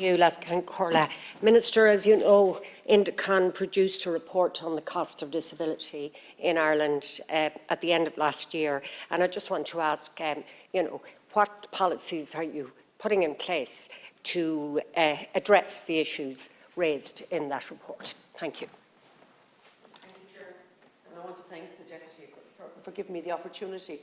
to you, Lascan Corla. Minister, as you know, Indicon produced a report on the cost of disability in Ireland at the end of last year, and I just want to ask, what policies are you putting in place to address the issues raised in that report? Thank you. Thank you, Chair. And I want to thank the Deputy for giving me the opportunity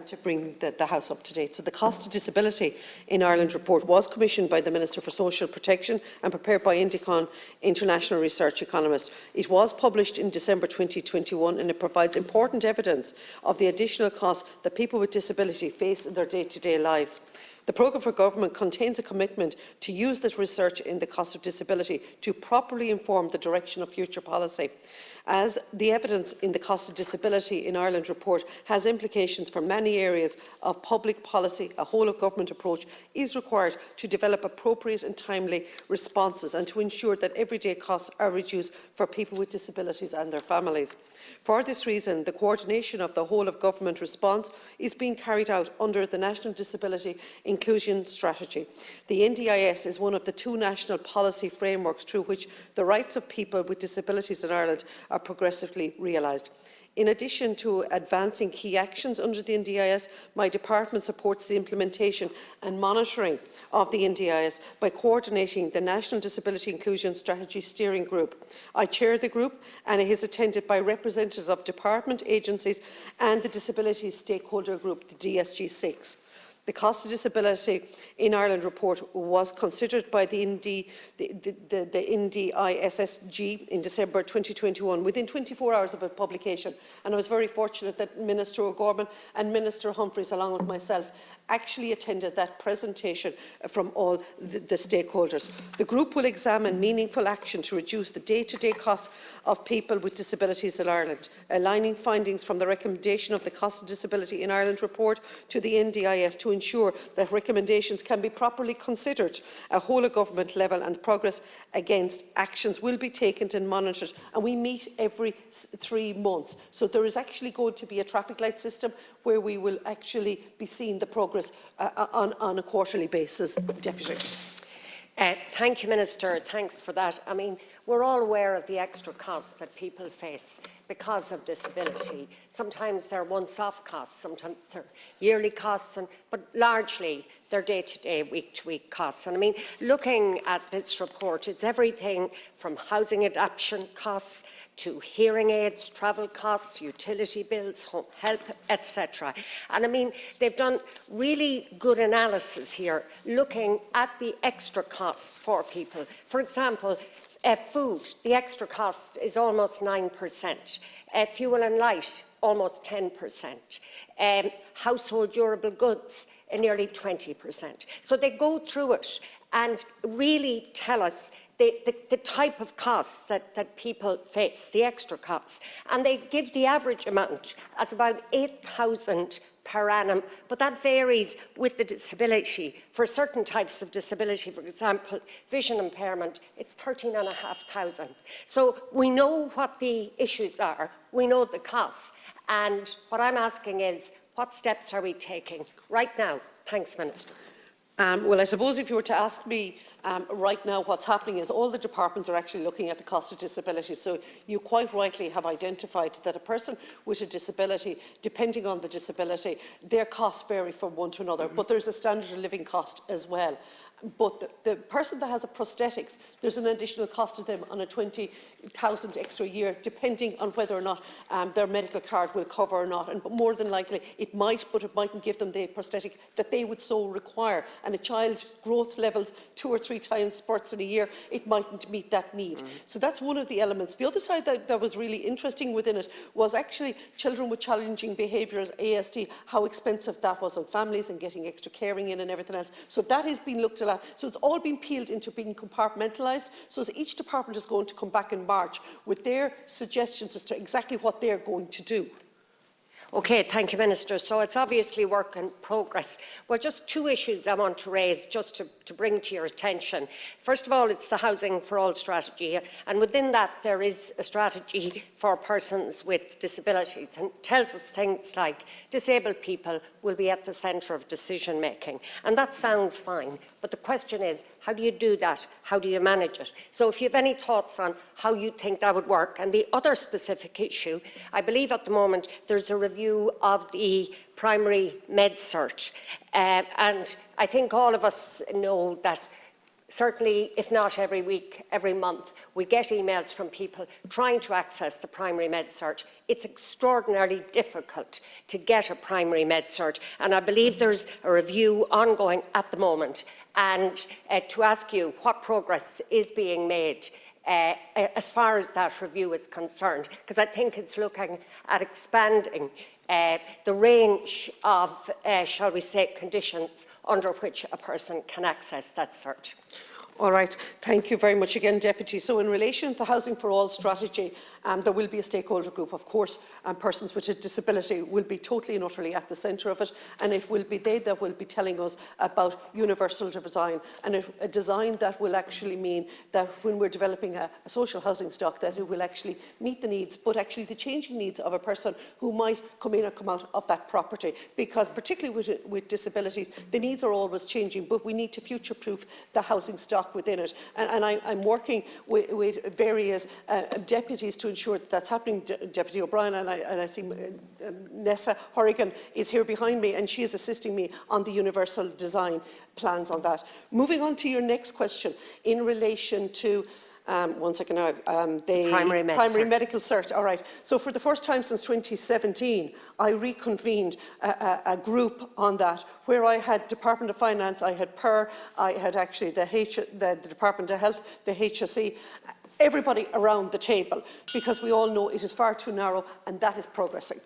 to bring the House up to date. So the Cost of Disability in Ireland report was commissioned by the Minister for Social Protection and prepared by Indicon International Research Economist. It was published in December 2021 and it provides important evidence of the additional costs that people with disability face in their day-to-day lives. The programme for government contains a commitment to use this research in the cost of disability to properly inform the direction of future policy. As the evidence in the Cost of Disability in Ireland report has implications for many areas of public policy, a whole-of-government approach is required to develop appropriate and timely responses and to ensure that everyday costs are reduced for people with disabilities and their families. For this reason, the coordination of the whole-of-government response is being carried out under the National Disability Inclusion Strategy. The NDIS is one of the two national policy frameworks through which the rights of people with disabilities in Ireland are progressively realised. In addition to advancing key actions under the NDIS, my department supports the implementation and monitoring of the NDIS by coordinating the National Disability Inclusion Strategy Steering Group. I chair the group and it is attended by representatives of department agencies and the Disability Stakeholder Group, the DSG6. The Cost of Disability in Ireland report was considered by the NDISSG in December 2021, within 24 hours of its publication. And I was very fortunate that Minister O'Gorman and Minister Humphreys, along with myself, actually attended that presentation from all the stakeholders. The group will examine meaningful action to reduce the day-to-day costs of people with disabilities in Ireland, aligning findings from the recommendation of the Cost of Disability in Ireland report to the NDIS to ensure that recommendations can be properly considered at whole-of-government level and progress against actions will be taken and monitored. And we meet every 3 months. So there is actually going to be a traffic light system where we will actually be seeing the progress on a quarterly basis. Deputy. Thank you, Minister. Thanks for that. I mean, we're all aware of the extra costs that people face because of disability. Sometimes they're once-off costs, sometimes they're yearly costs, but largely they're day-to-day, week-to-week costs. And I mean, looking at this report, it's everything from housing adaptation costs to hearing aids, travel costs, utility bills, home help, etc. And I mean, they've done really good analysis here, looking at the extra costs for people. For example, food, the extra cost is almost 9%. Fuel and light, almost 10%. Household durable goods, nearly 20%. So they go through it and really tell us the type of costs that people face, the extra costs. And they give the average amount as about 8,000 per annum, but that varies with the disability. For certain types of disability, for example, vision impairment, it's 13,500. So we know what the issues are, we know the costs, and what I'm asking is, what steps are we taking right now? Thanks, Minister. Well, I suppose if you were to ask me right now, what's happening is all the departments are actually looking at the cost of disability. So you quite rightly have identified that a person with a disability, depending on the disability, their costs vary from one to another, but there's a standard of living cost as well. But the person that has a prosthetics, there's an additional cost to them on a 20,000 extra a year, depending on whether or not their medical card will cover or not. And more than likely, it might, but it mightn't give them the prosthetic that they would so require. And a child's growth levels 2 or 3 times spurts in a year, it mightn't meet that need. So that's one of the elements. The other side that was really interesting within it was actually children with challenging behaviours, ASD, how expensive that was on families and getting extra caring in and everything else. So that has been looked at. So it's all been peeled into being compartmentalised. So each department is going to come back in March with their suggestions as to exactly what they're going to do. Okay, thank you, Minister. So it's obviously work in progress. Well, just two issues I want to raise just to bring to your attention. First of all, it's the Housing for All strategy, and within that there is a strategy for persons with disabilities, and it tells us things like disabled people will be at the centre of decision making, and that sounds fine, but the question is, how do you do that? How do you manage it? So if you have any thoughts on how you think that would work. And the other specific issue, I believe at the moment there's a review of the primary med search, and I think all of us know that certainly, if not every week, every month, we get emails from people trying to access the primary med search. It's extraordinarily difficult to get a primary med search, and I believe there's a review ongoing at the moment, and to ask you what progress is being made as far as that review is concerned, because I think it's looking at expanding the range of, shall we say, conditions under which a person can access that search. All right, thank you very much again, Deputy. So in relation to the Housing for All strategy, there will be a stakeholder group, of course, and persons with a disability will be totally and utterly at the centre of it, and it will be they that will be telling us about universal design, and a design that will actually mean that when we're developing a social housing stock, that it will actually meet the needs, but actually the changing needs of a person who might come in or come out of that property, because particularly with disabilities, the needs are always changing, but we need to future-proof the housing stock within it. And I'm working with various deputies to ensure that that's happening. Deputy O'Brien, and I see Nessa Horrigan is here behind me, and she is assisting me on the universal design plans on that. Moving on to your next question in relation to one second now. The primary medical cert. All right. So for the first time since 2017, I reconvened a group on that where I had Department of Finance, I had PER, I had actually the Department of Health, the HSE, everybody around the table, because we all know it is far too narrow, and that is progressing.